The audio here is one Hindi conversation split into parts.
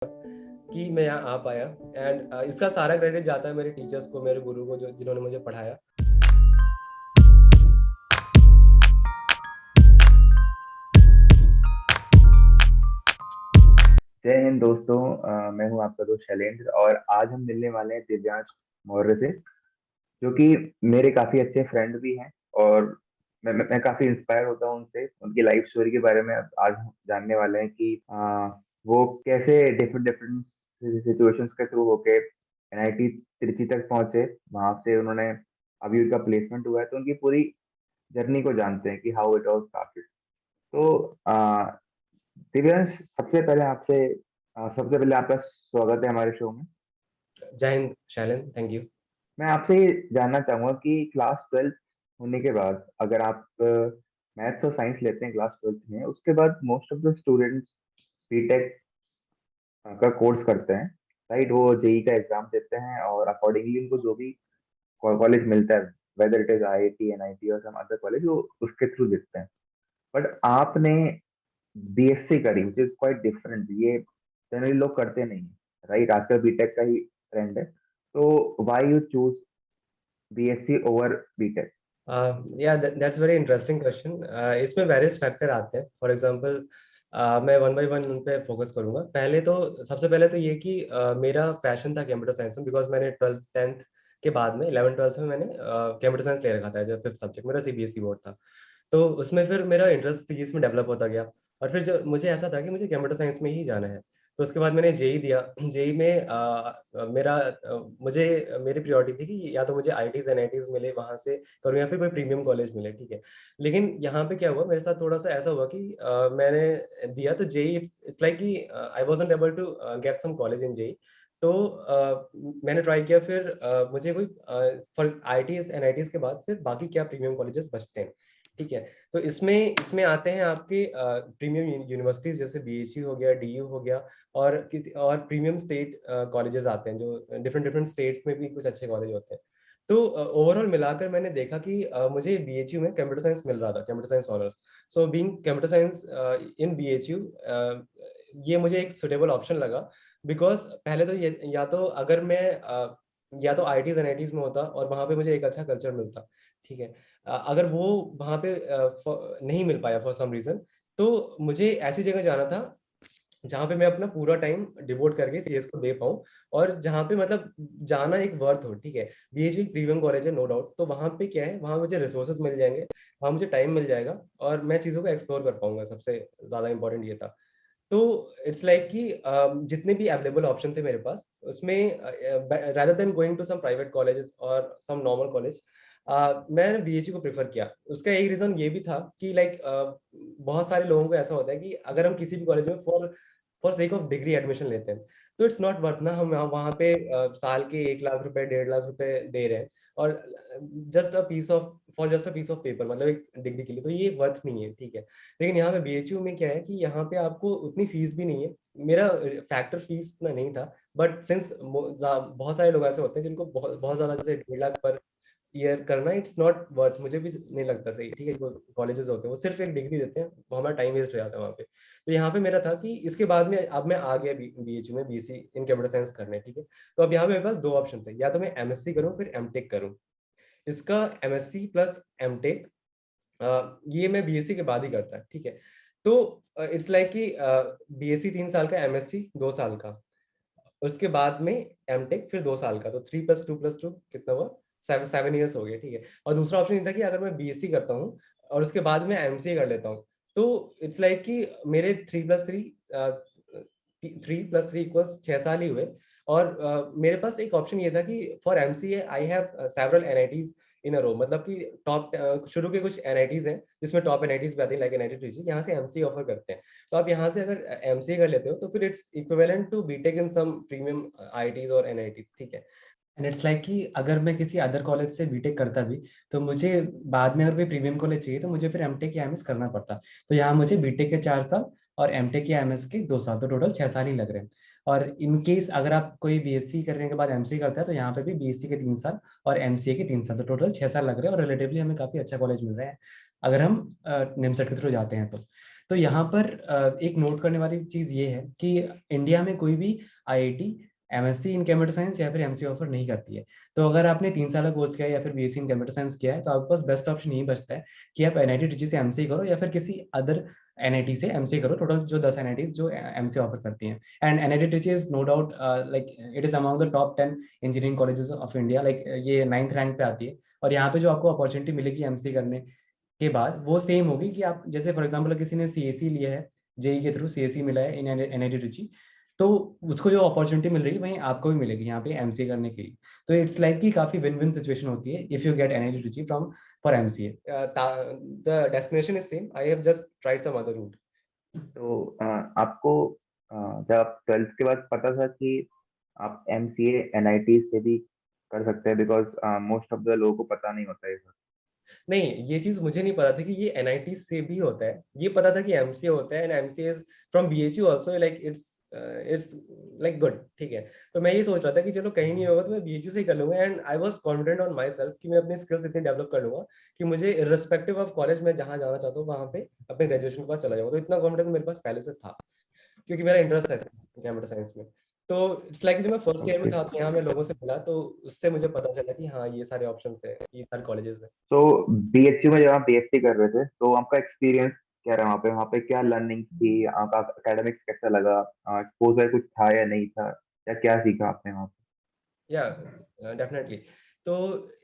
कि मैं यहाँ आ पाया। एंड इसका सारा क्रेडिट जाता है मेरे टीचर्स को, मेरे गुरु को, जो जिन्होंने मुझे पढ़ाया। जय हिंद दोस्तों। मैं हूं आपका दोस्त शैलेंद्र और आज हम मिलने वाले हैं दिव्यांश मौर्य से, जो कि मेरे काफी अच्छे फ्रेंड भी हैं। और मैं काफी इंस्पायर होता हूं उनसे, उनकी लाइफ स्टोरी के बारे में आज हम जानने वाले हैं कि वो कैसे डिफरेंट डिफरेंट सिचुएशंस के थ्रू होके एनआईटी त्रिची तक पहुंचे। वहां से उन्होंने अभी उनका प्लेसमेंट हुआ है, तो उनकी पूरी जर्नी को जानते हैं कि हाउ इट ऑल स्टार्टेड। तो दिव्यांश, सबसे पहले आपका स्वागत है हमारे शो में। जय हिंद शैलेंद्र, थैंक यू। मैं आपसे ये जानना चाहूंगा कि क्लास 12 होने के बाद अगर आप मैथ्स और साइंस लेते हैं क्लास 12 में, उसके बाद most of the students BTech का कोर्स करते हैं, राइट? वो जेई का एग्जाम देते हैं और अकॉर्डिंगली उनको जो भी कॉलेज मिलता है, whether it is IIT NIT और सम अदर कॉलेज, वो उसके थ्रू देखते हैं। बट आपने बीएससी करी, विच इज क्वाइट डिफरेंट। ये जनरली लोग करते नहीं, राइट? आजकल बीटेक का ही ट्रेंड है। तो why you choose BSc over BTech? या दैट्स वेरी इंटरेस्टिंग क्वेश्चन। इसमें वेरियस फैक्टर आते हैं। फॉर एग्जांपल, मैं वन बाय वन उन पे फोकस करूंगा। सबसे पहले तो ये कि मेरा पैशन था कंप्यूटर साइंस में, बिकॉज मैंने 12th 10th के बाद में 11th 12th में मैंने कंप्यूटर साइंस ले रखा था एज फिफ्थ सब्जेक्ट। मेरा सीबीएसई बोर्ड था, तो उसमें फिर मेरा इंटरेस्ट इसमें डेवलप होता गया। और फिर जो मुझे ऐसा था कि मुझे कंप्यूटर साइंस में ही जाना है, तो उसके बाद मैंने जेई दिया। जेई में मुझे मेरी प्रायोरिटी थी कि या तो मुझे आईटीज एनआईटीज मिले वहां से करूँ, या फिर कोई प्रीमियम कॉलेज मिले, ठीक है। लेकिन यहाँ पे क्या हुआ मेरे साथ, थोड़ा सा ऐसा हुआ कि मैंने दिया तो जेई, इट्स लाइक कि I wasn't able to get some college in JEE. तो मैंने ट्राई किया, फिर मुझे कोई फॉर आईटीज एनआईटीज के बाद फिर बाकी क्या प्रीमियम कॉलेजेस बचते हैं, ठीक है। तो इसमें इसमें आते हैं आपके प्रीमियम यूनिवर्सिटीज, जैसे बीएचयू हो गया, डीयू हो गया, और किसी और प्रीमियम स्टेट कॉलेजेस आते हैं, जो डिफरेंट डिफरेंट स्टेट्स में भी कुछ अच्छे कॉलेज होते हैं। तो ओवरऑल मिलाकर मैंने देखा कि मुझे बीएचयू में कंप्यूटर साइंस मिल रहा था, computer science honours. So being computer science in BHU, ये मुझे एक सुटेबल ऑप्शन लगा। बिकॉज पहले तो ये, या तो अगर मैं या तो आईटीज एनआईटीज में होता और वहां पे मुझे एक अच्छा कल्चर मिलता, ठीक है। अगर वो वहां पे नहीं मिल पाया फॉर सम रीजन, तो मुझे ऐसी जगह जाना था जहाँ पे मैं अपना पूरा टाइम डिवोट करके सीएस को दे पाऊँ, और जहाँ पे मतलब जाना एक वर्थ हो, ठीक है। बीएचयू एक प्रीमियम कॉलेज है, नो डाउट। तो वहाँ पे क्या है, वहाँ मुझे रिसोर्सेज मिल जाएंगे, वहाँ मुझे टाइम मिल जाएगा, और मैं चीज़ों को एक्सप्लोर कर पाऊंगा। सबसे ज़्यादा इंपॉर्टेंट ये था। तो इट्स लाइक कि जितने भी अवेलेबल ऑप्शन थे मेरे पास, उसमें rather than going to some private colleges और सम नॉर्मल कॉलेज, मैंने बीएचयू को प्रेफर किया। उसका एक रीजन ये भी था कि लाइक बहुत सारे लोगों को ऐसा होता है कि अगर हम किसी भी कॉलेज में for for sake of degree admission लेते हैं, तो इट्स नॉट वर्थ ना। हम वहाँ पे साल के 1 लाख रुपए 1.5 लाख रुपए दे रहे हैं, और just a piece of paper, मतलब एक डिग्री के लिए, तो ये वर्थ नहीं है, ठीक है। लेकिन यहाँ पे बीएचयू में क्या है कि यहाँ पे आपको उतनी फीस भी नहीं है। मेरा फैक्टर फीस उतना नहीं था, बट सिंस बहुत सारे लोग ऐसे होते हैं जिनको बहुत बहुत ज्यादा, जैसे 1.5 लाख पर ईयर करना, इट्स नॉट वर्थ। मुझे भी नहीं लगता सही, ठीक है। जो कॉलेजेस होते हैं वो सिर्फ एक डिग्री देते हैं, वो हमारा टाइम वेस्ट हो जाता है वहाँ पे। तो यहाँ पे मेरा था कि इसके बाद में अब मैं आ गया बीएचयू में बीएससी इन कंप्यूटर साइंस करने, ठीक है। तो अब यहाँ पे मेरे पास दो ऑप्शन थे, या तो मैं एमएससी करूँ फिर एमटेक करूँ। इसका एमएससी प्लस एमटेक, ये मैं बीएससी के बाद ही करता है, ठीक है। तो इट्स लाइक कि बीएससी 3 साल का, एमएससी 2 साल का, उसके बाद में एमटेक फिर 2 साल का, तो 3+2+2 कितना हुआ, 7 7 ईयर्स हो गए, ठीक है। और दूसरा ऑप्शन ये था कि अगर मैं बीएससी करता हूँ और उसके बाद में एमसीए कर लेता हूँ, तो इट्स लाइक कि मेरे 3+3 इक्वल्स 6 साल ही हुए। और मेरे पास एक ऑप्शन ये था कि for MCA I have several NITs in a row, मतलब कि टॉप शुरू के कुछ एनआईटीज हैं जिसमें टॉप एनआईटीज भी आती है, लाइक एनआईटी ट्रिची, यहाँ से एमसीए ऑफर करते हैं। तो आप यहाँ से अगर एमसीए कर लेते हो, तो फिर it's equivalent to BTech in some premium IITs और एनआईटीज, ठीक है। एंड इट्स लाइक कि अगर मैं किसी अदर कॉलेज से बीटेक करता भी, तो मुझे बाद में अगर कोई प्रीमियम कॉलेज चाहिए, तो मुझे फिर एमटेक या एमएस करना पड़ता। तो यहाँ मुझे बीटेक के 4 साल और एमटेक या एमएस के 2 साल, तो टोटल 6 साल ही लग रहे हैं। और इन केस अगर आप कोई बीएससी करने के बाद एमसीए करता है, तो यहाँ पे भी बीएससी के 3 साल और एमसीए के 3 साल, तो टोटल 6 साल लग रहे हैं। और रिलेटिवली हमें काफी अच्छा कॉलेज मिल रहा है अगर हम निमसेट के थ्रू जाते हैं तो। तो यहाँ पर एक नोट करने वाली चीज़ ये है कि इंडिया में कोई भी IIT MSc in computer science या फिर एमसी ऑफर नहीं करती है। तो अगर आपने 3 साल का कोर्स किया है या फिर बीएससी इन कंप्यूटर साइंस किया है, तो आपके पास बेस्ट ऑप्शन यही बचता है कि आप एनआईटी ट्रिची से एमसी करो या फिर किसी अदर एनआईटी से एमसी करो। टोटल जो 10 एनआईटी जो एमसी ऑफर करती हैं, and NIT Trichy is no doubt like it is among the top 10 engineering colleges of India. Like ये 9th रैंक पे आती है। और यहाँ पे जो आपको अपॉर्चुनिटी मिलेगी एमसी करने के बाद, वो सेम होगी कि आप जैसे फॉर एग्जांपल किसी ने सीएससी लिया है, जेई के थ्रू सीएससी मिला है इन एनआईटी ट्रिची, तो उसको जो अपॉर्चुनिटी मिल रही है वहीं आपको भी मिलेगी यहाँ पे एमसीए करने के लिए। तो इट्स लाइक कि काफी विन विन सिचुएशन होती है if you get NIT Trichy from for MCA. The destination is same, I have just tried some other route. तो आपको जब आप 12th के बाद पता था कि आप एमसीए एनआईटी से भी कर सकते हैं, बिकॉज मोस्ट ऑफ द लोगों को पता नहीं होता है ये सब। नहीं, ये चीज मुझे नहीं पता था कि ये एनआईटी से भी होता है। ये पता था कि एमसीए होता है, and MCA is from BHU also, like it's like good, ठीक है। तो मैं ये सोच रहा था कि चलो कहीं नहीं होगा तो मैं बीएचयू से ही कर लूंगा, and I was confident on my self कि मैं अपनी स्किल्स इतनी डेवलप कर लूंगा कि मुझे इररिस्पेक्टिव ऑफ कॉलेज में जहां जाना चाहता हूँ वहां पे अपने ग्रेजुएशन के पास चला जाऊंगा। तो इतना कॉन्फिडेंस मेरे पास पहले से था, क्योंकि मेरा इंटरेस्ट है कंप्यूटर साइंस में। तो इट्स लाइक जब मैं फर्स्ट ईयर में ओके। था तो यहाँ मैं लोगों से मिला, तो उससे मुझे पता चला कि हाँ ये सारे ऑप्शन है, ये सारे कॉलेजेस है। तो बीएचयू में जब आप बीएससी कर रहे थे तो आपका एक्सपीरियंस क्या रहा? वहाँ पे क्या लर्निंग थी? आपका एकेडमिक्स कैसा लगा? एक्सपोजर कुछ था या नहीं था, या क्या सीखा आपने वहाँ या डेफिनेटली। तो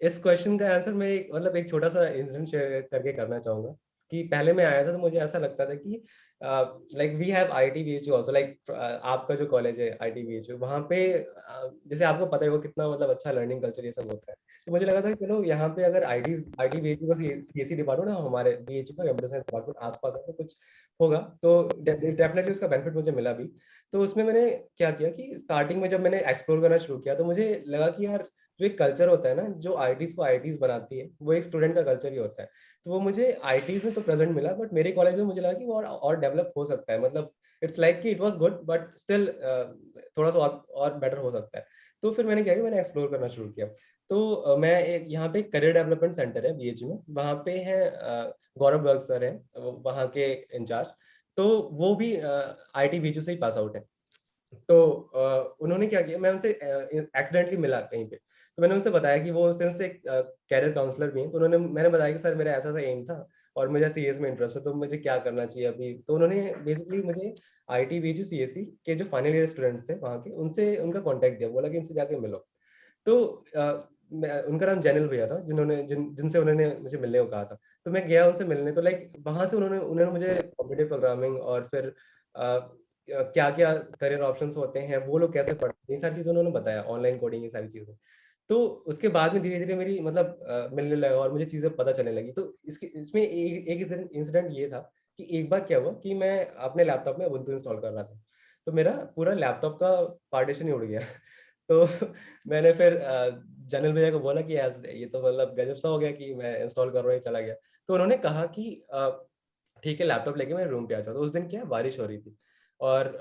इस क्वेश्चन का आंसर मैं मतलब एक छोटा सा इंसिडेंट शेयर करके करना चाहूंगा। कि पहले मैं आया था तो मुझे ऐसा लगता था कि like we have IIT BHU also, like आपका जो कॉलेज है आईटी बीएचयू, वहाँ पे जैसे आपको पता है वो कितना मतलब अच्छा लर्निंग कल्चर ये सब होता है। तो मुझे लगा था कि चलो यहाँ पे अगर आईटी बीएचयू का सीएससी डिपार्टमेंट है, हमारे बीएचयू का कंप्यूटर साइंस डिपार्टमेंट आसपास है, तो कुछ होगा। तो डेफिनेटली उसका बेनिफिट मुझे मिला भी। तो उसमें मैंने क्या किया कि स्टार्टिंग में जब मैंने एक्सप्लोर करना शुरू किया तो मुझे लगा कि यार जो एक कल्चर होता है ना, जो आईटीज को आईटीज बनाती है, वो एक स्टूडेंट का कल्चर ही होता है। तो वो मुझे आईटीज में तो प्रेजेंट मिला, बट मेरे कॉलेज में मुझे लगा कि वो और डेवलप हो सकता है। मतलब इट्स लाइक कि it was good but still थोड़ा सा और बेटर हो सकता है। तो फिर मैंने क्या किया, मैंने एक्सप्लोर करना शुरू किया। तो मैं एक यहाँ पे करियर डेवलपमेंट सेंटर है बीएचयू में, वहाँ पे है गौरव गर्ग सर है वहाँ के इंचार्ज। तो वो भी आईटी बीएचयू से ही पास आउट है। तो उन्होंने क्या किया, मैं उनसे एक्सीडेंटली मिला कहीं पे। तो मैंने उनसे बताया कि वो उस दिन से कैरियर काउंसलर भी हैं। तो मैंने बताया कि सर मेरा ऐसा ऐसा एम था और मुझे सीएस में इंटरेस्ट है, तो मुझे क्या करना चाहिए अभी। तो उन्होंने बेसिकली मुझे आईटी बीजू सीएससी के जो फाइनल ईयर स्टूडेंट्स थे वहाँ के, उनसे उनका कॉन्टैक्ट दिया, बोला कि इनसे जाके मिलो। तो उनका नाम जैनल भैया था, जिनसे उन्होंने मुझे मिलने को कहा था। तो मैं गया उनसे मिलने, तो लाइक वहां से उन्होंने उन्होंने मुझे कॉम्पिटिटिव प्रोग्रामिंग और फिर क्या क्या करियर ऑप्शंस होते हैं, वो लोग कैसे पढ़ते हैं, ये सारी चीजें उन्होंने बताया, ऑनलाइन कोडिंग ये सारी चीजें। तो उसके बाद में धीरे धीरे मेरी मतलब मिलने लगा और मुझे चीजें पता चलने लगी। तो इसमें एक इंसिडेंट ये था कि एक बार क्या हुआ कि मैं अपने लैपटॉप में उबुंटू इंस्टॉल कर रहा था, तो मेरा पूरा लैपटॉप का पार्टीशन ही उड़ गया। तो मैंने फिर जनरल भैया को बोला कि ये तो मतलब गजब सा हो गया कि मैं इंस्टॉल कर रहा हूँ ये चला गया। तो उन्होंने कहा कि ठीक है लैपटॉप लेके मेरे रूम पे आ जाओ। तो उस दिन क्या है, बारिश हो रही थी और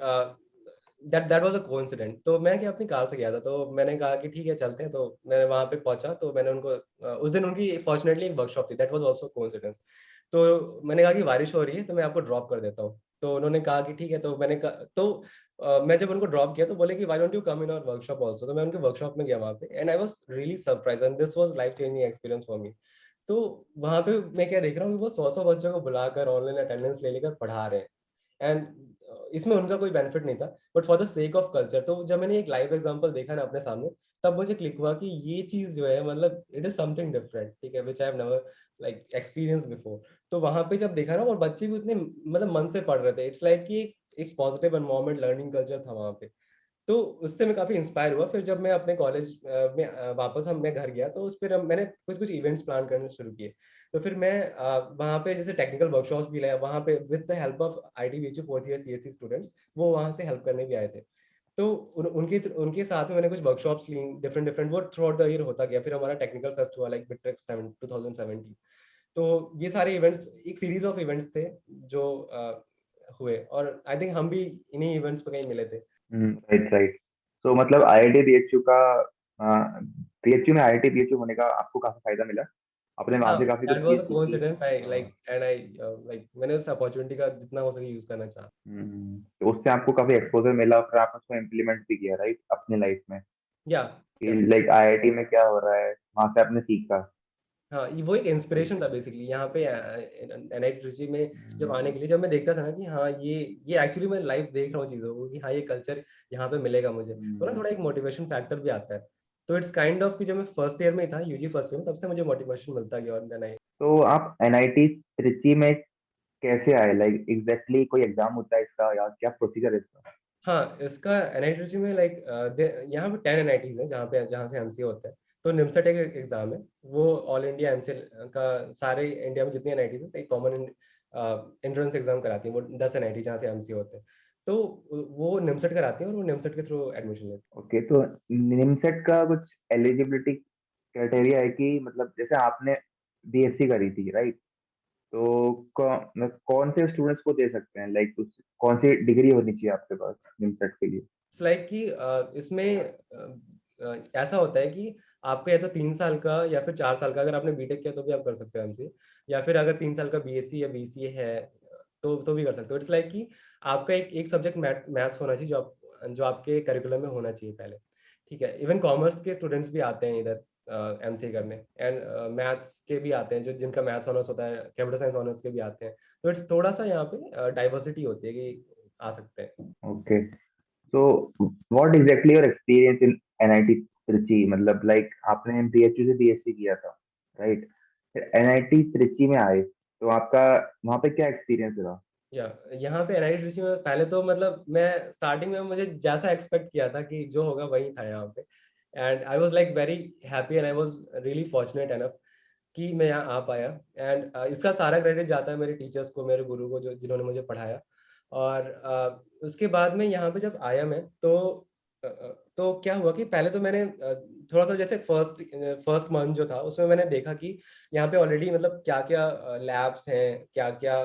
that that was a coincident. तो मैं क्या अपनी कार से गया था, तो मैंने कहा कि ठीक है चलते हैं। तो मैं वहां पे पहुंचा, तो मैंने उनको उस दिन उनकी फॉर्चुनेटली एक वर्कशॉप थी, दैट वाज आल्सो कोइंसिडेंस। तो मैंने कहा कि बारिश हो रही है तो मैं आपको ड्रॉप कर देता हूँ। तो उन्होंने कहा कि ठीक है। तो मैंने कहा तो मैं जब उनको ड्रॉप किया तो बोले कि why don't you come in our workshop also. तो मैं उनके वर्कशॉप में गया वहां पे, and I was really surprised and this was life changing experience for me. तो वहां पे मैं क्या देख रहा हूँ कि वो 100 बच्चों को बुलाकर ऑनलाइन अटेंडेंस ले लेकर पढ़ा रहे हैं, एंड इसमें उनका कोई बेनिफिट नहीं था, but for the sake of culture. तो जब मैंने एक लाइव एग्जांपल देखा ना अपने सामने, तब मुझे क्लिक हुआ कि ये चीज जो है मतलब इट इज समथिंग डिफरेंट, ठीक है, which I have never like experience before. तो वहां पे जब देखा ना, और बच्चे भी उतने मतलब मन से पढ़ रहे थे, इट्स लाइक कि एक पॉजिटिव एनवायरनमेंट लर्निंग कल्चर था वहां पे। तो उससे मैं काफी इंस्पायर हुआ। फिर जब मैं अपने कॉलेज में वापस मैं घर गया, तो उस फिर मैंने कुछ कुछ इवेंट्स प्लान करने शुरू किए। तो फिर मैं वहाँ पे जैसे टेक्निकल वर्कशॉप्स भी लाया वहाँ पे with the help of IT BHU fourth year CSC students, वो वहाँ से हेल्प करने भी आए थे। तो उनके उनके साथ में मैंने कुछ वर्कशॉप्स ली डिफरेंट डिफरेंट, वो थ्रू आउट द ईयर होता गया। फिर हमारा टेक्निकल फेस्ट हुआ लाइक बिट्रेक्स 2017। तो ये सारे इवेंट्स एक सीरीज ऑफ इवेंट्स थे जो हुए, और आई थिंक हम भी इन्हीं इवेंट्स पे कहीं मिले थे। Right right. तो मतलब आईआईटी बीएचयू का बीएचयू में आईआईटी बीएचयू होने का आपको काफी फायदा मिला? आपने वहां हाँ, से काफी कुछ दैट वाज चीज अ सीखी। कोइंसिडेंस आई हाँ। लाइक एंड आई लाइक मैंने उस अपॉर्चुनिटी का जितना हो सके यूज करना चाहा। तो उससे आपको काफी एक्सपोजर मिला और फिर आपने उसको इम्प्लीमेंट भी किया राइट अपनी लाइफ में, या कि लाइक आईआईटी में क्या हो रहा है वहां से आपने सीखा। हाँ, वो एक राइट। इंस्पिरेशन था बेसिकली यहाँ पे एनआईटी ट्रिची में जब आने के लिए, जब मैं देखता था ना कि हाँ ये एक्चुअली मैं लाइव देख रहा हूँ चीज़ों को कि हाँ ये कल्चर यहाँ पे मिलेगा मुझे, तो ना थोड़ा एक मोटिवेशन फैक्टर भी आता है। तो इट्स काइंड ऑफ कि जब मैं फर्स्ट ईयर में था, यूजी फर्स्ट ईयर में, तब से मुझे मोटिवेशन मिलता गया और देन आई। तो आप एनआईटी त्रिची में कैसे आए, लाइक एग्जैक्टली कोई एग्जाम होता है इसका या क्या प्रोसीजर है इसका? हाँ, इसका एनआईटी ट्रिची में लाइक यहाँ पे 10 एनआईटीज हैं जहाँ से एमसीए होता है। तो निमसेट एक एग्जाम है, वो ऑल इंडिया एमसीए का सारे इंडिया में जितनी एनआईटीज है एक कॉमन एंट्रेंस एग्जाम कराती है, वो 10 एनआईटी जहाँ से एमसीए होते हैं। तो वो निमसेट कराती है और वो निमसेट के थ्रू एडमिशन लेते ओके, तो निमसेट का कुछ एलिजिबिलिटी क्राइटेरिया है कि मतलब जैसे आपने बीएससी करी थी राइट, तो कौन से स्टूडेंट्स को दे सकते हैं, लाइक कुछ कौन सी डिग्री होनी चाहिए आपके पास निमसेट के लिए? हैं। लाइक कि इसमें ऐसा होता है कि आपको या तो 3 साल का या फिर 4 साल का, अगर आपने बीटेक किया तो भी आप कर सकते हो एमसीए, या फिर अगर 3 साल का बीएससी या बीसीए है तो भी कर सकते हो। इट्स लाइक कि आपका एक सब्जेक्ट मैथ्स होना चाहिए जो आपके करिकुलम में होना चाहिए पहले। ठीक है, इवन कॉमर्स के स्टूडेंट्स भी आते हैं इधर एमसीए करने, एंड मैथ्स के भी आते हैं, जो जिनका मैथ्स ऑनर्स होता है, कंप्यूटर साइंस ऑनर्स के भी आते हैं। तो इट्स थोड़ा सा यहाँ पे डाइवर्सिटी होती है कि आ सकते हैं। ओके, तो what exactly your experience in NIT Trichy, मतलब लाइक आपने बीएचयू से बीएससी किया था राइट, फिर एनआईटी त्रिची में आए तो आपका वहाँ पे क्या एक्सपीरियंस रहा? या यहाँ पे एनआईटी ट्रिची में पहले तो मतलब मैं स्टार्टिंग में मुझे जैसा एक्सपेक्ट किया था कि जो होगा वही था यहाँ पे, and I was like very happy and I was really fortunate enough कि मैं यहाँ आ पाया। एंड इसका सारा क्रेडिट जाता है मेरे टीचर्स को, मेरे गुरु को, जो जिन्होंने मुझे पढ़ाया। और उसके बाद में यहाँ पे जब आया मैं तो क्या हुआ कि पहले तो मैंने थोड़ा सा जैसे फर्स्ट मंथ जो था उसमें मैंने देखा कि यहाँ पे ऑलरेडी मतलब क्या क्या लैब्स हैं, क्या क्या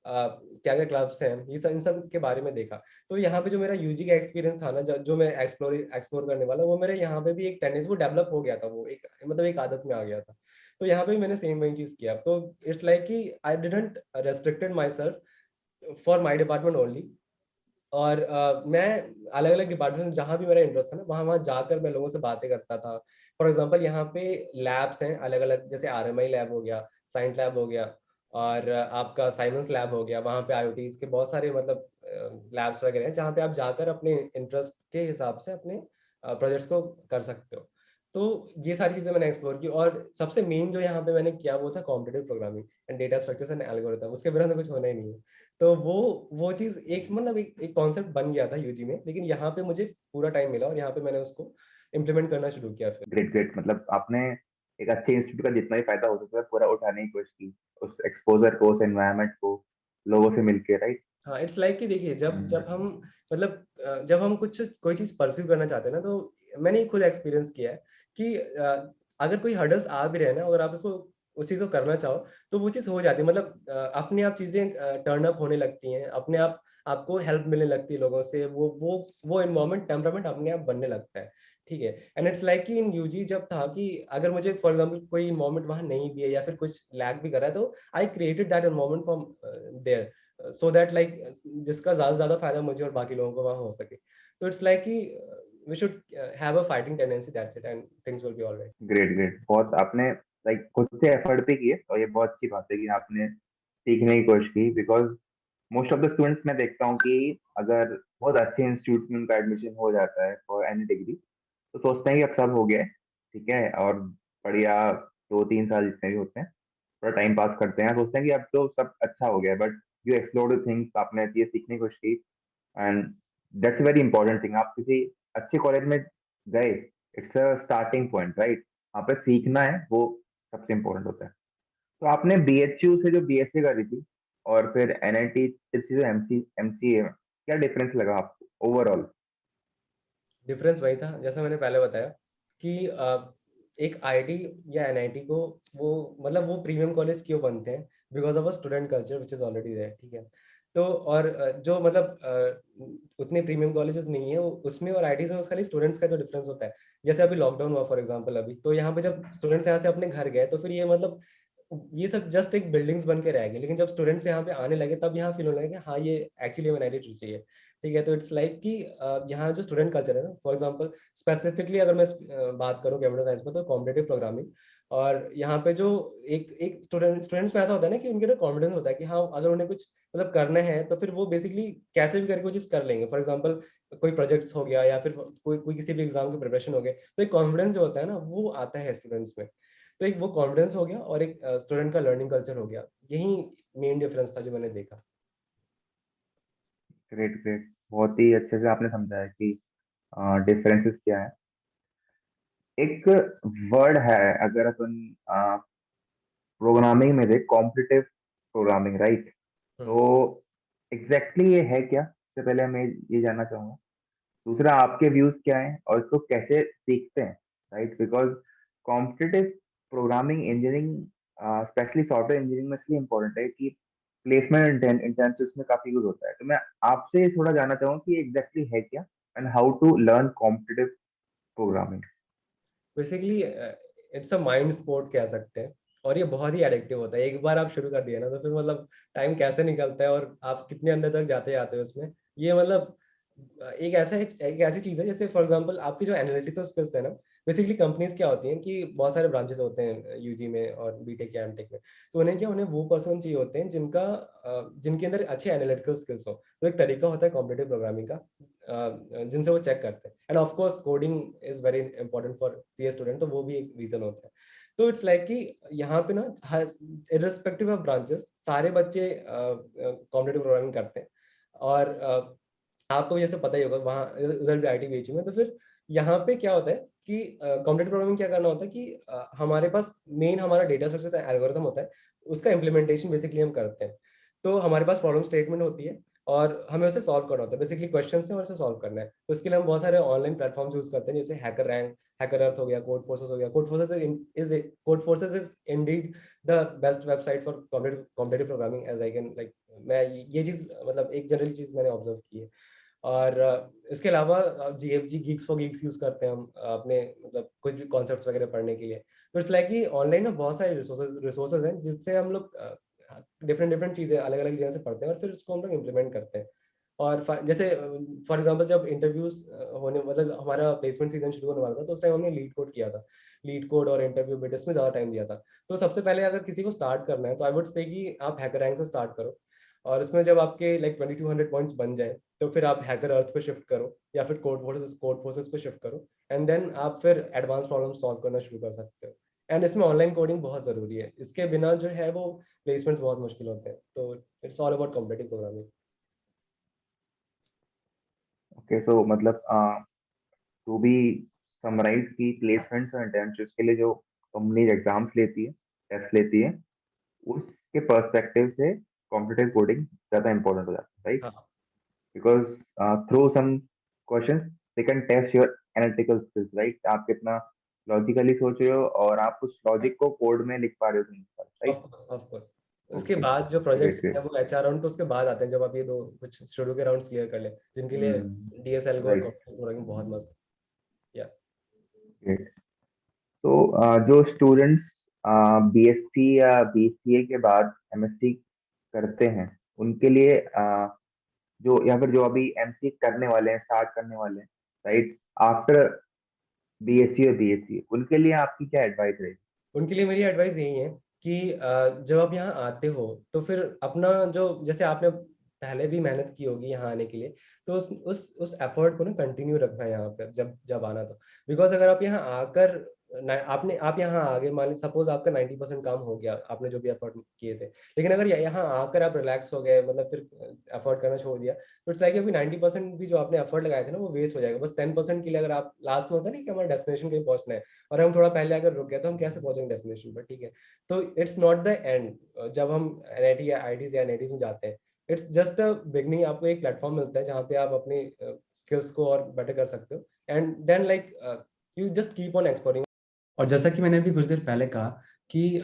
क्या क्या क्लब्स हैं, ये सब इन सब के बारे में देखा। तो यहाँ पे जो मेरा यूजी का एक्सपीरियंस था ना, जो मैं एक्सप्लोर करने वाला, वो मेरे यहाँ पे भी एक टेंडेंसी वो डेवलप हो गया था, वो एक मतलब एक आदत में आ गया था। तो यहाँ पे भी मैंने सेम वही चीज किया। तो इट्स लाइक कि I didn't restricted my self for my department only. और मैं अलग अलग डिपार्टमेंट में जहाँ भी मेरा इंटरेस्ट था ना, वहाँ वहाँ जाकर मैं लोगों से बातें करता था। फॉर एग्जाम्पल यहाँ पे लैब्स हैं अलग अलग, जैसे आरएमआई लैब हो गया, साइंस लैब हो गया, और आपका साइंस लैब हो गया। वहाँ पे आईओटीज के बहुत सारे मतलब लैब्स वगैरह हैं जहाँ पे आप जाकर अपने इंटरेस्ट के हिसाब से अपने प्रोजेक्ट्स को कर सकते हो। तो ये सारी चीजें मैंने एक्सप्लोर की, और सबसे मेन जो यहाँ पे मैंने किया वो था competitive programming and data structures and algorithm. उसके बिना तो कुछ होना ही नहीं है। तो वो चीज एक मतलब एक कॉन्सेप्ट बन गया था यूजी में, लेकिन यहाँ पे मुझे पूरा टाइम मिला और यहाँ पे मैंने उसको इम्प्लीमेंट करना शुरू किया फिर। ग्रेट ग्रेट, मतलब आपने एक अच्छे इंस्टीट्यूट का जितना भी फायदा हो सकता है पूरा उठाने की कोशिश की, उस एक्सपोजर को, उस एनवायरनमेंट को, लोगों से मिलके राइट। हाँ, इट्स लाइक कि देखिए जब जब हम मतलब जब हम कुछ कोई चीज परस्यू करना चाहते हैं ना, तो मैंने खुद एक्सपीरियंस किया है कि अगर कोई हर्डल्स आ भी रहे हैं ना, अगर आप उसको उस चीज को करना चाहो तो वो चीज हो जाती है। मतलब अपने आप चीजें टर्न अप होने लगती हैं, अपने आप आपको हेल्प मिलने लगती है लोगों से, वो इन्वायरमेंट टेम्परामेंट अपने आप बनने लगता है। ठीक है, एंड इट्स लाइक कि इन यूजी जब था कि अगर मुझे फॉर एग्जांपल कोई इन्वायरमेंट वहां नहीं भी है या फिर कुछ लैग भी कर रहा है, तो I created that environment from there, so that like जिसका ज्यादा से ज्यादा फायदा मुझे और बाकी लोगों को वहां हो सके। तो इट्स लाइक कि we should have a fighting tendency, that's it, and things will be alright. Great great, बहुत आपने लाइक खुद से एफर्ट भी किए और ये बहुत अच्छी बात है कि आपने सीखने की कोशिश की, because most of the students मैं देखता हूँ कि अगर बहुत अच्छे इंस्टीट्यूट में उनका एडमिशन हो जाता है फॉर एनी डिग्री, तो सोचते हैं कि अब सब हो गया है, ठीक है, और बढ़िया 2-3 साल जितने भी होते हैं थोड़ा टाइम पास करते हैं, सोचते हैं कि अब तो सब अच्छा हो गया है, बट यू एक्सप्लोर्ड थिंग्स, आपने ये सीखने की कोशिश की, and that's very important thing. आप किसी अच्छे कॉलेज में गए, it's a starting point right, वहाँ पे सीखना है वो सबसे इम्पोर्टेंट होता है। तो आपने बीएचयू से जो बीएससी करी थी और फिर एनआईटी से जो एमसीए, क्या डिफरेंस लगा आपको ओवरऑल? डिफरेंस वही था जैसा मैंने पहले बताया कि एक आईआईटी या एनआईटी को वो मतलब वो प्रीमियम कॉलेज क्यों बनते हैं, because of a student culture which is already there. ठीक है, तो और जो मतलब उतने प्रीमियम कॉलेजेस नहीं है उसमें और आईटीज में खाली स्टूडेंट्स का जो डिफरेंस होता है। जैसे अभी लॉकडाउन हुआ फॉर एग्जांपल अभी, तो यहाँ पे जब स्टूडेंट्स यहाँ से अपने घर गए तो फिर ये मतलब ये सब जस्ट एक बिल्डिंग्स बन के रह गए, लेकिन जब स्टूडेंट्स यहाँ पे आने लगे तब यहाँ फील होने लगे कि हाँ ये एक्चुअली हमें एनआईटी चाहिए। ठीक है, तो इट्स लाइक कि यहाँ जो स्टूडेंट कल्चर है ना, फॉर एग्जांपल स्पेसिफिकली अगर मैं बात करूँ कंप्यूटर साइंस में, तो कॉम्पिटेटिव प्रोग्रामिंग। और यहाँ पे जो एक एक स्टूडेंट्स में ऐसा होता है ना कि उनके ना कॉन्फिडेंस होता है कि हाँ अगर उन्हें कुछ मतलब करना है तो फिर वो बेसिकली कैसे भी करके वो चीज कर लेंगे। फॉर एग्जांपल कोई प्रोजेक्ट्स हो गया या फिर कोई किसी भी एग्जाम की प्रिपरेशन हो गए, तो एक कॉन्फिडेंस जो होता है ना वो आता है स्टूडेंट्स में। तो एक वो कॉन्फिडेंस हो गया और एक स्टूडेंट का लर्निंग कल्चर हो गया, यही मेन डिफरेंस था जो मैंने देखा। ग्रेट ग्रेट, बहुत ही अच्छे से आपने समझाया कि डिफरेंसेस क्या है। एक वर्ड है, अगर अपन प्रोग्रामिंग में देख, कॉम्पिटिटिव प्रोग्रामिंग, राइट? तो हम्म। एग्जैक्टली ये है क्या, सबसे पहले मैं ये जानना चाहूंगा। दूसरा, आपके व्यूज क्या हैं और इसको कैसे सीखते हैं, right? Because competitive programming engineering, specially software engineering में इसलिए इम्पोर्टेंट है कि प्लेसमेंट इंटर्नशिप्स में काफी यूज होता है। तो मैं आपसे थोड़ा जानना चाहूंगा कि एग्जैक्टली है क्या, and how to learn competitive programming. Basically it's a mind sport कह सकते हैं, और ये बहुत ही एडिक्टिव होता है। एक बार आप शुरू कर दिया ना तो फिर मतलब टाइम कैसे निकलता है और आप कितने अंदर तक जाते जाते हो उसमें। ये मतलब एक ऐसी चीज है, जैसे फॉर एग्जांपल आपकी जो एनालिटिकल स्किल्स है ना, बेसिकली कंपनीज क्या होती हैं कि बहुत सारे ब्रांचेस होते हैं यूजी में और बीटेक या एमटेक में। तो उन्हें वो पर्सन चाहिए होते हैं जिनके अंदर अच्छे एनालिटिकल स्किल्स हो। तो एक तरीका होता है कॉम्पिटिटिव प्रोग्रामिंग का, जिनसे वो चेक करते हैं। End of course coding is very important for CA student, तो वो भी एक रीजन होता है। तो इट्स लाइक कि यहाँ पे ना इररिस्पेक्टिव ऑफ ब्रांचेस सारे बच्चे कॉम्पिटिटिव प्रोग्रामिंग करते हैं। और आपको भी जैसे पता ही होगा वहाँ उधर भी आईटी बीच में, तो फिर यहाँ पे क्या होता है कि कॉम्पिटिटिव प्रोग्रामिंग क्या करना होता है कि हमारे पास मेन हमारा डेटा स्ट्रक्चर एल्गोरिथम होता है, उसका इम्प्लीमेंटेशन बेसिकली हम करते हैं। तो हमारे पास प्रॉब्लम स्टेटमेंट होती है और हमें उसे सॉल्व करना होता है, बेसिकली क्वेश्चन है और उसे सॉल्व करना है। तो इसके लिए हम बहुत सारे ऑनलाइन प्लेटफॉर्म्स यूज करते हैं, जैसे हैकर रैंक, हैकर अर्थ हो गया, कोड फोर्सेस हो गया। Codeforces is indeed the best website for competitive programming as I can like. मैं ये चीज मतलब एक जनरल चीज मैंने ऑब्जर्व की है। और इसके अलावा GFG Geeks for Geeks use करते हैं हम अपने मतलब कुछ भी कॉन्सेप्ट्स वगैरह पढ़ने के लिए। तो इट्स लाइक कि ऑनलाइन ना बहुत सारे रिसोर्सेज हैं जिससे हम लोग डिफरेंट डिफरेंट चीजें अलग अलग चीजें से पढ़ते हैं और फिर उसको हम लोग इम्प्लीमेंट करते हैं। और जैसे फॉर एग्जांपल जब इंटरव्यूज होने मतलब हमारा प्लेसमेंट सीजन शुरू होने वाला था, तो उस टाइम हमने लीड कोड किया था। लीड कोड और इंटरव्यू बिट इसमें ज्यादा टाइम दिया था। तो सबसे पहले अगर किसी को स्टार्ट करना है तो आई वुड से कि आप हैकर रैंक से स्टार्ट करो। और उसमें जब आपके लाइक 2200 पॉइंट्स बन जाए तो फिर आप हैकर अर्थ पे शिफ्ट करो या फिर कोड फोर्सेस पे शिफ्ट करो। एंड देन आप फिर एडवांस प्रॉब्लम सॉल्व करना शुरू कर सकते हो। एंड इसमें ऑनलाइन कोडिंग बहुत जरूरी है, इसके बिना जो है वो प्लेसमेंट बहुत मुश्किल होते हैं। तो it's all about competitive programming. Okay, so मतलब टू बी समराइज की प्लेसमेंट्स और इंटर्नशिप्स के लिए जो कंपनी एग्जाम्स लेती है, टेस्ट लेती है, उसके पर्सपेक्टिव से कॉम्पिटिटिव कोडिंग ज़्यादा इंपॉर्टेंट हो जाता है, राइट? हाँ because through some questions they can test your analytical skills, right? आप कितना लॉजिकली सोच रहे हो और आप उस लॉजिक को कोड में लिख पा रहे हो कि नहीं, right? Of course of course. उसके ओके, बाद जो ग्रेट प्रोजेक्ट्स हैं ग्रेट। वो एचआर राउंड तो उसके बाद आते हैं, जब आप ये दो कुछ शुरू के राउंड्स क्लियर कर ले, जिनके लिए डीएसएल और राइट, कॉम्पिटिटिव प्रोग्रामिंग बहुत मस्त है। ग्रेट। तो जो स्टूडेंट्स बीएससी या बीसीए के बाद एमएससी करते हैं, उनके लिए जो या फिर जो अभी एमसी करने वाले हैं, स्टार्ट करने वाले हैं, राइट, आफ्टर बीएससी और बीएससी, उनके लिए आपकी क्या एडवाइस रहेगी? उनके लिए मेरी एडवाइस यही है कि जब आप यहाँ आते हो तो फिर अपना जो जैसे आपने पहले भी मेहनत की होगी यहाँ आने के लिए, तो उस एफर्ट को ना कंटिन्यू रखना है यहाँ पर जब जब आना। तो बिकॉज अगर आप यहाँ आकर आप यहाँ आगे मान लीजिए सपोज आपका 90% काम हो गया, आपने जो भी एफर्ट किए थे, लेकिन अगर यहाँ आकर आप रिलैक्स हो गए मतलब फिर एफर्ट करना छोड़ दिया, तो इट्स लाइक अभी 90% भी जो आपने एफर्ट लगाए थे ना वो वेस्ट हो जाएगा। बस 10% के लिए अगर आप लास्ट में होता है ना कि हमारा डेस्टिनेशन कहीं पहुंचना है और हम थोड़ा पहले अगर रुक गए तो हम कैसे पहुंचेंगे डेस्टिनेशन पर। ठीक है, तो इट्स नॉट द एंड जब हम एनआईटी या आईटीज या एनआईटीज में जाते हैं। इट्स जस्ट अ बिगनिंग, आपको एक प्लेटफॉर्म मिलता है जहाँ पे आप अपने स्किल्स को और बेटर कर सकते हो। And then like you just keep on exploring. और जैसा कि मैंने अभी कुछ देर पहले कहा कि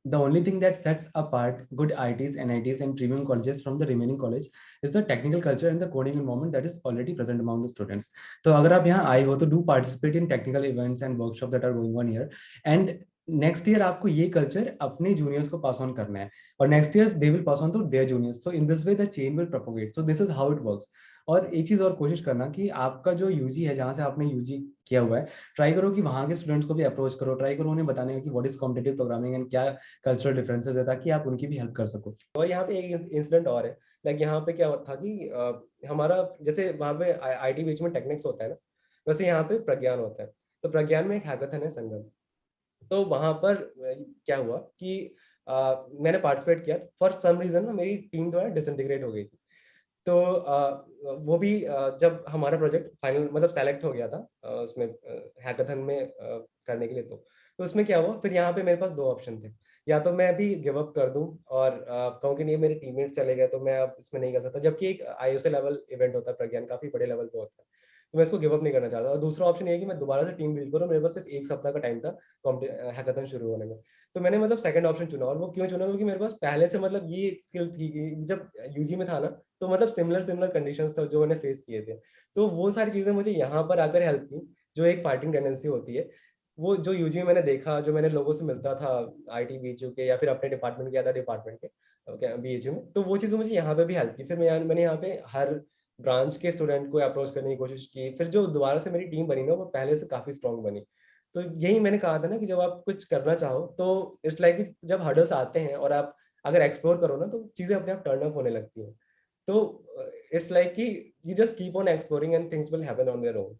the only thing that sets apart good ITs, NITs and premium colleges from the remaining college is the technical culture and the coding environment that is already present among the students. तो अगर आप यहाँ आए हो तो do participate in technical events and workshops that are going on here, and next year आपको ये कल्चर अपने जूनियर्स को पास ऑन करना है, और next year they will pass on to their juniors, so in this way the chain will propagate, so this is how it works. और एक चीज और कोशिश करना कि आपका जो यूजी है, जहाँ से आपने यूजी किया हुआ है, ट्राई करो कि वहाँ के स्टूडेंट्स को भी अप्रोच करो, ट्राई करो उन्हें बताने का कि what is competitive programming and क्या कल्चरल डिफरेंसेस है, ताकि आप उनकी भी हेल्प कर सको। और यहाँ पे एक इंसिडेंट और है, लाइक यहाँ पे क्या था कि हमारा जैसे वहाँ पे आईटी बीच में टेक्निक्स होता है ना, वैसे यहाँ पे प्रज्ञान होता है। तो प्रज्ञान में एक हैकाथन है, संगम। तो वहां पर क्या हुआ कि मैंने पार्टिसिपेट किया, फॉर सम रीजन ना मेरी टीम जो है डिसइंटीग्रेट हो गई थी। तो वो भी जब हमारा प्रोजेक्ट फाइनल मतलब सेलेक्ट हो गया था उसमें हैकाथन में करने के लिए, तो उसमें क्या हुआ, फिर यहाँ पे मेरे पास दो ऑप्शन थे। या तो मैं अभी गिव अप कर दूं और कहूँ कि नहीं मेरे टीममेट चले गए तो मैं अब इसमें नहीं कर सकता, जबकि एक आईओसी लेवल इवेंट होता है, प्रज्ञान काफी बड़े लेवल पे होता है, तो मैं इसको गिव अप नहीं करना चाहता। और दूसरा ऑप्शन ये है कि मैं दोबारा से टीम बिल्ड करूँ, मेरे पास सिर्फ एक सप्ताह का टाइम था हैकाथन शुरू होने में। तो मैंने मतलब सेकंड ऑप्शन चुना, और वो क्यों चुना, क्योंकि मेरे पास पहले से मतलब ये स्किल थी कि जब यूजी में था ना, तो मतलब सिमिलर सिमिलर कंडीशंस था जो मैंने फेस किए थे। तो वो सारी चीजें मुझे यहाँ पर आकर हेल्प की, जो एक फाइटिंग टेंडेंसी होती है, वो जो यूजी में मैंने देखा, जो मैंने लोगों से मिलता था आईटी बीएचयू के या फिर अपने डिपार्टमेंट के अदर डिपार्टमेंट के बीएचयू में, तो वो चीजें मुझे यहाँ पे भी हेल्प की। फिर मैंने यहाँ पे हर ब्रांच के स्टूडेंट को अप्रोच करने की कोशिश की, फिर जो दोबारा से मेरी टीम बनी ना, वो पहले से काफी स्ट्रांग बनी। तो यही मैंने कहा था ना कि जब आप कुछ करना चाहो तो इट्स लाइक जब हर्डल्स आते हैं और आप अगर एक्सप्लोर करो ना, तो चीजें अपने आप टर्न अप होने लगती हैं। तो इट्स लाइक कि you just keep on exploring and things will happen on their own.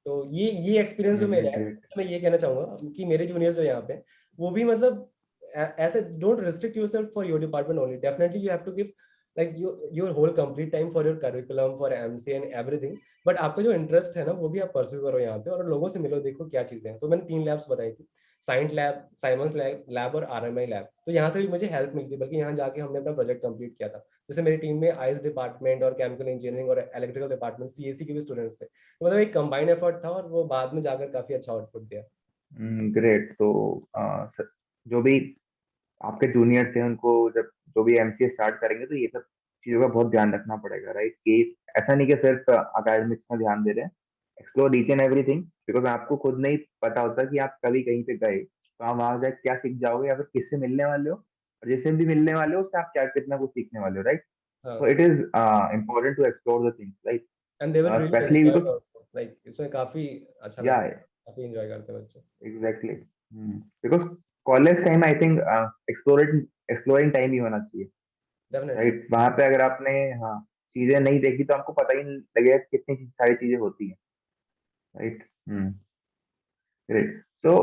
तो ये एक्सपीरियंस जो मेरा है, ग्रेट। मैं ये कहना चाहूंगा कि मेरे जूनियर्स जो यहाँ पे, वो भी मतलब ऐसे don't restrict yourself for your department only, definitely you have to give like your whole complete time for your curriculum for MC and everything. But आपका जो इंटरेस्ट है ना, वो भी आप परस्यू करो यहाँ पे, और लोगों से मिलो, देखो क्या चीजें हैं। तो मैंने 3 लैब्स बताई थी, साइंस लैब, साइमंस लैब और आरएमआई लैब। तो यहाँ से भी मुझे हेल्प मिलती, बल्कि यहाँ जाके हमने अपना प्रोजेक्ट कंप्लीट किया था। जैसे मेरी टीम में आईएस डिपार्टमेंट और केमिकल इंजीनियरिंग और इलेक्ट्रिकल डिपार्टमेंट, सीएससी के भी स्टूडेंट्स थे। तो मतलब एक कंबाइंड एफर्ट था, और वो बाद में जाकर काफी अच्छा आउटपुट दिया। ग्रेट। तो जो भी आपके जूनियर थे उनको जब जो भी एमसीए स्टार्ट करेंगे तो ये सब चीजों का बहुत ध्यान रखना पड़ेगा, राइट? कि ऐसा नहीं कि सिर्फ अकेडमिक्स में ध्यान दे रहे हैं, explore each and everything, because आपको खुद नहीं पता होता कि आप कभी कहीं पे गए तो आप वहां जाके क्या सीख जाओगे, या फिर किससे मिलने वाले हो, और जिससे भी मिलने वाले हो उससे आप क्या कितना कुछ सीखने वाले हो, राइट? हाँ, so it is important to explore the things, right? And they will really specially enjoy because also, like इसमें काफी अच्छा या लगता है, काफी एंजॉय करते हैं बच्चे। Exactly, because college time I think exploring time ही होना चाहिए, डेफिनेटली। राइट? वहां पे अगर आपने हाँ चीजें नहीं देखी तो आपको पता ही नहीं लगेगा कि कितनी सारी चीजें होती हैं, राइट? ग्रेट। सो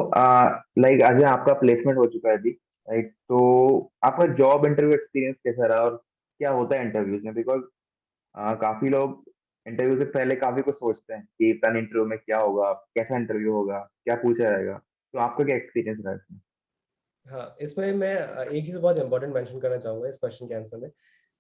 लाइक आज आपका प्लेसमेंट हो चुका है अभी, राइट? तो आपका जॉब इंटरव्यू एक्सपीरियंस कैसा रहा, और क्या होता है इंटरव्यूज में? बिकॉज काफी लोग इंटरव्यू से पहले काफी कुछ सोचते हैं कि पहले इंटरव्यू में क्या होगा, कैसा इंटरव्यू होगा, क्या पूछा जाएगा। तो आपका क्या एक्सपीरियंस रहा इसमें? हाँ, इसमें मैं एक चीज बहुत इंपॉर्टेंट मेंशन करना चाहूंगा इस क्वेश्चन के आंसर में,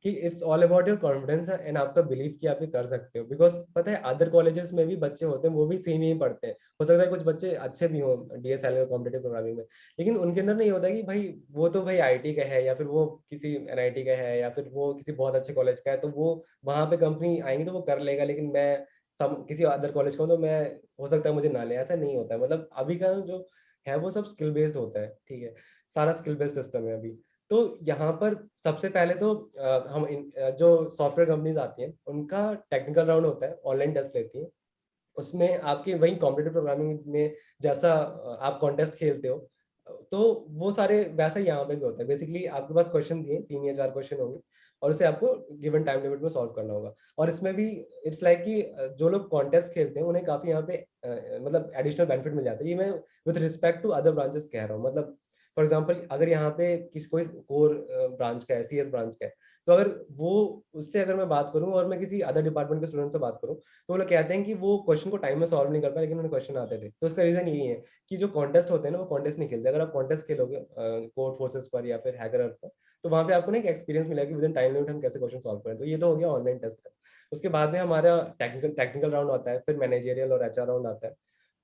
कि it's all about your confidence and आपका बिलीफ कि आप ये कर सकते हो। बिकॉज पता है अदर कॉलेजेस में भी बच्चे होते हैं, वो भी सेम ही पढ़ते हैं, हो सकता है कुछ बच्चे अच्छे भी हों डीएसएल और कॉम्पिटेटिव प्रोग्रामिंग में, लेकिन उनके अंदर नहीं होता कि भाई वो तो भाई आईटी का है, या फिर वो किसी एनआईटी का है, या फिर वो किसी बहुत अच्छे कॉलेज का है, तो वो वहां पे कंपनी आएंगी तो वो कर लेगा, लेकिन मैं सब किसी अदर कॉलेज का हूं तो मैं, हो सकता है मुझे ना ले। ऐसा नहीं होता है, मतलब अभी का जो है वो सब स्किल बेस्ड होता है, ठीक है, सारा स्किल बेस्ड सिस्टम है अभी। तो यहाँ पर सबसे पहले तो जो सॉफ्टवेयर कंपनीज आती हैं उनका टेक्निकल राउंड होता है, ऑनलाइन टेस्ट लेती हैं। उसमें आपके वही कॉम्पिटिटिव प्रोग्रामिंग में जैसा आप कॉन्टेस्ट खेलते हो, तो वो सारे वैसा ही यहाँ पे भी होता है। बेसिकली आपके पास क्वेश्चन दिए, 3 या 4 क्वेश्चन होंगे, और उसे आपको गिवन टाइम लिमिट में सॉल्व करना होगा। और इसमें भी इट्स लाइक कि जो लोग कॉन्टेस्ट खेलते हैं उन्हें काफी यहाँ पे मतलब एडिशनल बेनिफिट मिल जाता है। ये मैं with respect to other branches कह रहा हूँ। मतलब फॉर एग्जाम्पल अगर यहाँ पे किसी कोई कोर ब्रांच का है, सीएस ब्रांच का है, तो अगर वो उससे अगर मैं बात करूं और मैं किसी अदर डिपार्टमेंट के स्टूडेंट से बात करूं, तो वो लोग कहते हैं कि वो क्वेश्चन को टाइम में सॉल्व नहीं कर पाए, लेकिन उन्हें क्वेश्चन आते थे। तो उसका रीजन यही है कि जो कॉन्टेस्ट होते हैं ना, वो कॉन्टेस्ट नहीं खेलते। अगर आप कॉन्टेस्ट खेलोगे कोड फोर्सेस पर या फिर हैकर अर्थ पर, तो वहां पे आपको ना एक एक्सपीरियंस मिलेगा कि विद इन टाइम लिमिट हम कैसे क्वेश्चन सॉल्व करें। तो ये तो हो गया ऑनलाइन टेस्ट का। उसके बाद में हमारा टेक्निकल राउंड आता है, फिर मैनेजरियल और एचआर राउंड आता है।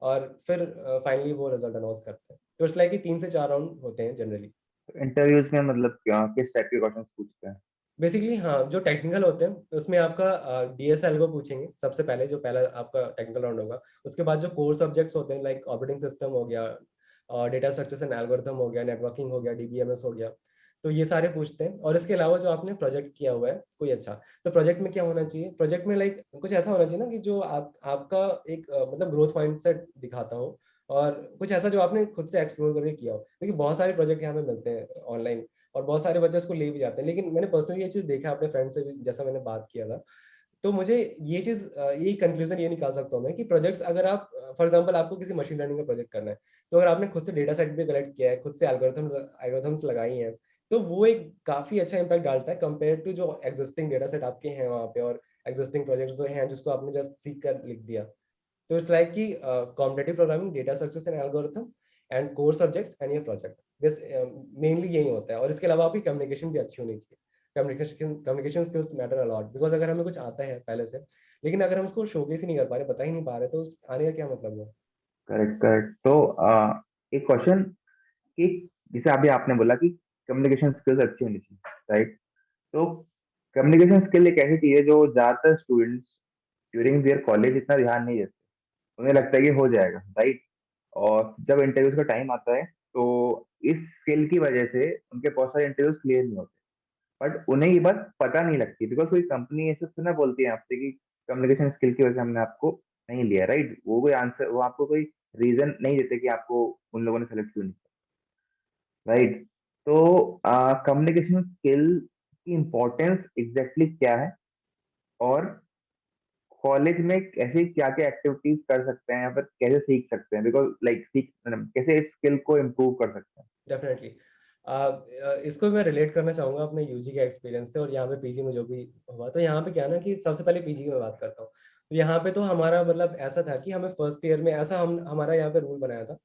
और फिर फाइनली वो रिजल्ट अनाउंस करते हैं। तो इट्स लाइक कि 3 से 4 राउंड होते हैं जनरली। इंटरव्यूज में मतलब क्या किस टाइप के क्वेश्चंस पूछते हैं? बेसिकली हाँ, जो टेक्निकल होते हैं तो उसमें आपका डीएसएल को पूछेंगे सबसे पहले, जो पहला आपका टेक्निकल राउंड होगा। उसके बाद जो कोर सब्जेक्ट्स होते हैं लाइक ऑपरेटिंग सिस्टम हो गया, डेटा स्ट्रक्चर्स एंड एल्गोरिथम हो गया, नेटवर्किंग हो गया, डीबीएमएस हो गया, तो ये सारे पूछते हैं। और इसके अलावा जो आपने प्रोजेक्ट किया हुआ है कोई अच्छा, तो प्रोजेक्ट में क्या होना चाहिए, प्रोजेक्ट में लाइक कुछ ऐसा होना चाहिए ना कि जो आपका एक मतलब ग्रोथ माइंडसेट दिखाता हो, और कुछ ऐसा जो आपने खुद से एक्सप्लोर करके किया हो। देखिए बहुत सारे प्रोजेक्ट यहाँ पे मिलते हैं ऑनलाइन, और बहुत सारे बच्चे उसको ले भी जाते हैं, लेकिन मैंने पर्सनली ये चीज़ देखा अपने फ्रेंड से भी, जैसा मैंने बात किया था। तो मुझे ये चीज़ ये कंक्लूजन ये निकाल सकता हूँ मैं कि प्रोजेक्ट्स अगर आप फॉर एग्जांपल आपको किसी मशीन लर्निंग का प्रोजेक्ट करना है, तो अगर आपने खुद से डेटा सेट भी कलेक्ट किया है, खुद से एल्गोरिथम्स लगाई हैं, तो वो एक काफ़ी अच्छा इम्पैक्ट डालता है कंपेयर टू जो एग्जिस्टिंग डेटा सेट आपके हैं वहाँ पे, और एग्जिस्टिंग प्रोजेक्ट्स जो हैं जिसको आपने जस्ट सीख कर लिख दिया। तो इट्स लाइक कि competitive programming, data structures and algorithm, and core subjects and ये प्रोजेक्ट, दिस मेनली यही होता है। और इसके अलावा आपकी कम्युनिकेशन भी अच्छी होनी चाहिए। Communication skills matter a lot, because अगर हमें कुछ आता है पहले से, लेकिन अगर हम उसको शोकेस ही नहीं कर पा रहे, बता ही नहीं पा रहे, तो आने का क्या मतलब हुआ। Correct correct. तो एक क्वेश्चन कि जैसे अभी आपने बोला कि कम्युनिकेशन स्किल्स अच्छी होनी चाहिए, राइट? तो कम्युनिकेशन स्किल एक ऐसी चीज है जो ज्यादातर स्टूडेंट्स ड्यूरिंग देयर कॉलेज इतना ध्यान नहीं देते। उन्हें लगता है कि हो जाएगा, राइट? और जब इंटरव्यूज का टाइम आता है तो इस स्किल की वजह से उनके बहुत सारे इंटरव्यूज क्लियर नहीं होते। बट उन्हें ये बात पता नहीं लगती बिकॉज कोई कंपनी ऐसे तो ना बोलती है आपसे कि कम्युनिकेशन स्किल की वजह से हमने आपको नहीं लिया, राइट? वो कोई आंसर, वो आपको कोई रीजन नहीं देते कि आपको उन लोगों ने सेलेक्ट क्यों नहीं, राइट? तो कम्युनिकेशन स्किल की इम्पोर्टेंस एग्जैक्टली क्या है, और कॉलेज में ऐसे क्या क्या एक्टिविटीज कर सकते हैं या फिर कैसे सीख सकते हैं, बिकॉज लाइक सीख कैसे इस स्किल को इम्प्रूव कर सकते हैं? डेफिनेटली इसको मैं रिलेट करना चाहूंगा अपने यूजी के एक्सपीरियंस से, और यहाँ पे पीजी में जो भी हुआ। तो यहाँ पे क्या है ना कि सबसे पहले पीजी की मैं बात करता हूँ। तो यहाँ पे तो हमारा मतलब ऐसा था कि हमें फर्स्ट ईयर में ऐसा हम हमारा यहाँ पे रूल बनाया था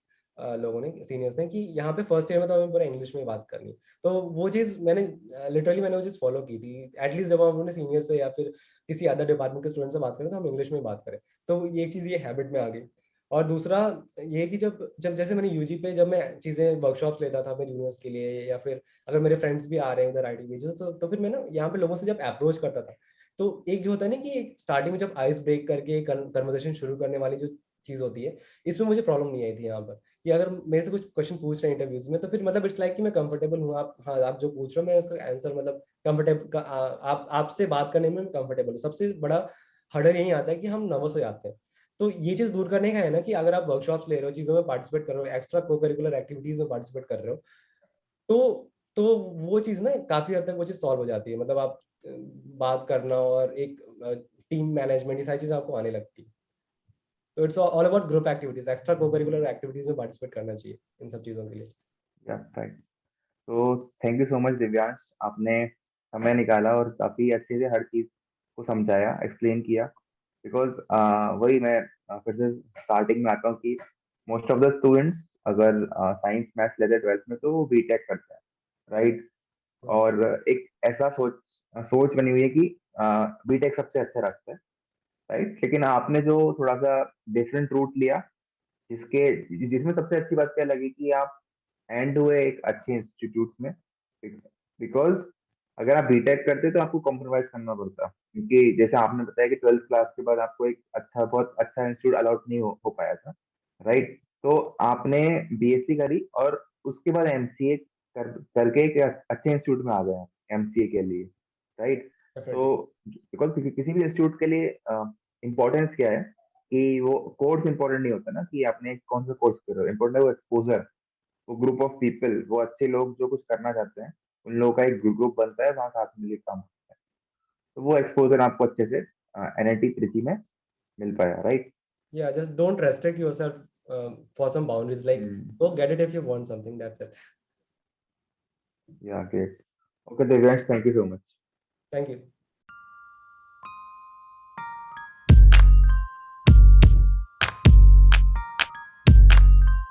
लोगों ने, सीनियर्स ने, कि यहाँ पे फर्स्ट ईयर में तो हमें पूरा इंग्लिश में बात करनी। तो वो चीज़ मैंने लिटरली मैंने वो चीज़ फॉलो की थी। एटलीस्ट जब हम अपने सीनियर से या फिर किसी अदर डिपार्टमेंट के स्टूडेंट से बात करें तो हम इंग्लिश में बात करें। तो ये एक चीज़ ये हैबिट में आ गई। और दूसरा ये कि जब जब जैसे मैंने यूजी पे जब मैं चीज़ें वर्कशॉप्स लेता था अपने जूनियर्स के लिए, या फिर अगर मेरे फ्रेंड्स भी आ रहे हैं उधर आईटी बीच, तो फिर मैं ना यहाँ पे लोगों से जब अप्रोच करता था, तो एक जो होता है ना कि एक स्टार्टिंग में जब आइस ब्रेक करके कन्वर्सेशन शुरू करने वाली जो चीज़ होती है, इसमें मुझे प्रॉब्लम नहीं आई थी यहाँ पर। कि अगर मेरे से कुछ क्वेश्चन पूछ रहे हैं इंटरव्यूज में, तो फिर मतलब इट्स लाइक कि मैं कंफर्टेबल हूँ। आप हाँ, आप जो पूछ रहे हो मैं उसका आंसर मतलब कंफर्टेबल, आप आपसे बात करने में मैं कंफर्टेबल हूँ। सबसे बड़ा हर्डल यही आता है कि हम नर्वस हो जाते हैं। तो ये चीज़ दूर करने का है ना कि अगर आप वर्कशॉप्स ले रहे हो, चीज़ों में पार्टिसिपेट कर रहे हो, एक्स्ट्रा को करिकुलर एक्टिविटीज में पार्टिसिपेट कर रहे हो, तो वो चीज़ ना काफ़ी हद तक वो चीज़ सॉल्व हो जाती है। मतलब आप बात करना और एक टीम मैनेजमेंट, ये सारी चीज़ें आपको आने लगती है। तो it's all about group activities, extra को करिकुलर एक्टिविटीज में पार्टिसिपेट करना चाहिए इन सब चीज़ों के लिए। या राइट। तो thank you so much Divyansh, आपने समय निकाला और काफी अच्छे से हर चीज को समझाया, एक्सप्लेन किया। बिकॉज वही मैं फिर से स्टार्टिंग में आता हूँ कि मोस्ट ऑफ द स्टूडेंट्स अगर साइंस मैथ्स लेते हैं 12th में तो वो बीटेक करते हैं, राइट? और एक ऐसा सोच सोच बनी हुई है कि बीटेक सबसे अच्छा रास्ता है, राइट? लेकिन आपने जो थोड़ा सा डिफरेंट रूट लिया, जिसके जिसमें सबसे अच्छी बात क्या लगी कि आप एंड हुए एक अच्छे इंस्टीट्यूट में, बिकॉज अगर आप बीटेक करते तो आपको कॉम्प्रोमाइज करना पड़ता, क्योंकि जैसे आपने बताया कि 12th क्लास के बाद आपको एक अच्छा, बहुत अच्छा इंस्टीट्यूट अलॉट नहीं हो पाया था, राइट? तो आपने बीएससी करी और उसके बाद एमसीए करके एक अच्छे इंस्टीट्यूट में आ गए एमसीए के लिए, राइट? तो डेफिनेटली। बिकॉज किसी भी इंस्टीट्यूट के लिए इम्पोर्टेंस क्या है कि वो कोर्स इंपॉर्टेंट नहीं होता ना कि आपने कौन सा कोर्स कर रहे हो, इंपॉर्टेंट है वो एक्सपोजर, वो ग्रुप ऑफ पीपल, वो अच्छे लोग जो कुछ करना चाहते हैं, उन लोगों का एक ग्रुप बनता है, वहाँ साथ मिलकर काम करते हैं। तो वो एक्सपोजर आपको अच्छे से एनआईटी ट्रिची में मिल पाया, right? Yeah, just don't restrict yourself for some boundaries. Like, go get it if you want something. That's it. या great. Okay Divyansh, thank you so much. Thank you.